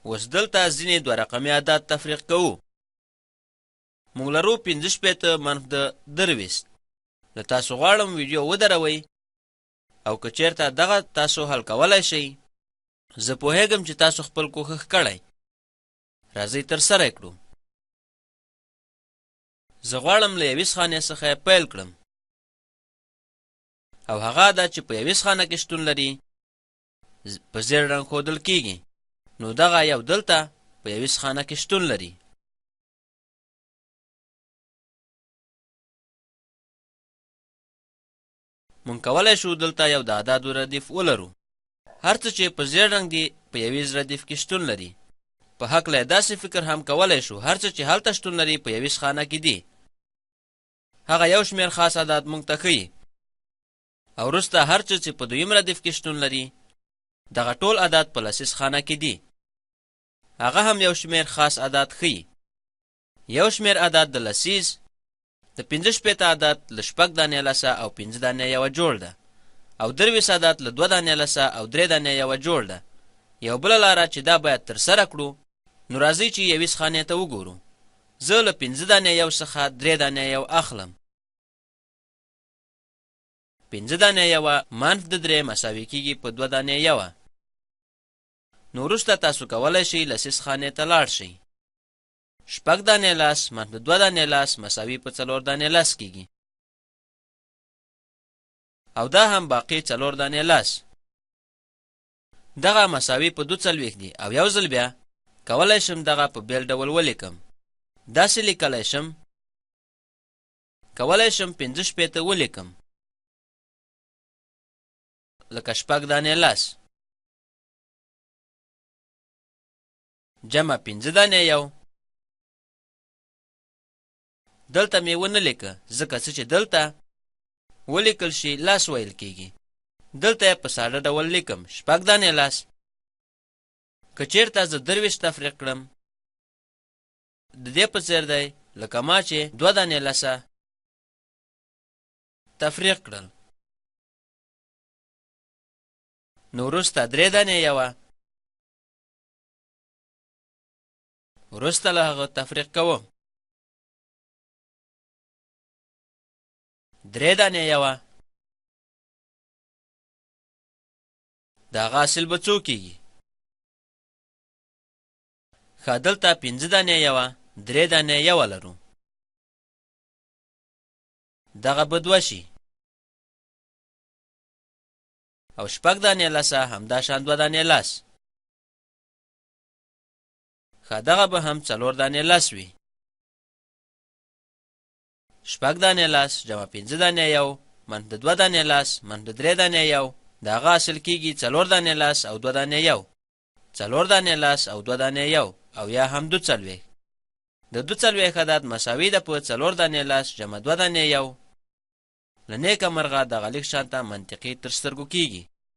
اوس دلته ځینې دوه رقمي عدد تفریق کوو. موږ لرو 45 منفي د 23. له تاسو غواړم ویډیو ودروئ او که چېرته دغه تاسو حل کولی شئ، زه پوهیږم چې تاسو خپل کوښښ کړی. راځئ ترسره کړو. زه غواړم له 21 خانې څخه پیل کړم او هغه ده چې په 21 خانه کې شتون لري په زیړ رنګ ښودل کیږي. نو دغه یو دلته په 21 خانه کې شتون لري. مونږ کولی شو دلته یو د اعدادو ردیف ولرو. هر څه چې په زیړ رنګ دي په 21 ردیف کې شتون لري. په هکله داسې فکر هم کولی شو هر څه چې هلته شتون لري په 21 خانه کې دي. هغه یو شمېر خاص عدد مونږ ته ښیي او وروسته هر څه چې په دویم ردیف کې شتون لري دغه ټول عدد په لسیز خانه کې دي. هغه هم یو شمېر خاص عدد ښیي. یو شمېر عدد د لسیز د 45 عدد له 6 دانې لسه او 5 دانې یوه جوړ ده او 23 عدد له 2 دانې لسه او 3 دانې یوه جوړ ده. یو بله لاره چې دا باید ترسره کړو، نو راځئ چې 21 خانې ته وګورو. زه له 5 دانې یو څخه 3 دانې یو اخلم. 5 دانې یوه منفي د 3 مساوي کیږي په 2 دانې یوه. نو وروسته تاسو کولی شئ لسیز خانې ته لاړ شئ. 6 دانې لس منفي 2 دانې لس مساوي په 4 دانې لس کیږي او دا هم باقي 4 دانې لس. دغه مساوي په 42 دي او یو ځل بیا کولی شم دغه په بیل ډول ولیکم. داسې لیکلی شم، کولی شم 45 ولیکم لکه 6 دانې لس جمع 5 دانې یو. دلته مې ونه لیکه ځکه چې دلته ولیکل شي لس ویل کیږي. دلته یې په ساده ډول لیکم 6 دانې لس. که چېرته زه 23 تفریق کړم د دې په څېر دی لکه ما چې 2 دانې لسه تفریق کړل. نو وروسته 3 دانې یوه، وروسته له هغه تفریق کوم 3 دانې یوه. د هغه حاصل به څو کیږي؟ ښه، دلته 5 دانې یوه 3 دانې یوه لرو. دغه به 2 شي او 6 دانې لسه همداشان 2 دانې لس. ښه، دغه به هم 4 دانې لس وي. 6 دانې لس جمع 5 دانې یو منفي 2 دانې لس منفي 3 دانې یو. د هغه حاصل کیږي 4 دانې لس او 2 دانې یو. 4 دانې لس او 2 دانې یو او یا هم 42. د 42 عدد مساوي ده په 4 دانې لس جمع 2 دانې یو. له نیکه مرغه دغه لیک شانته منطقي تر سترګو کیږي.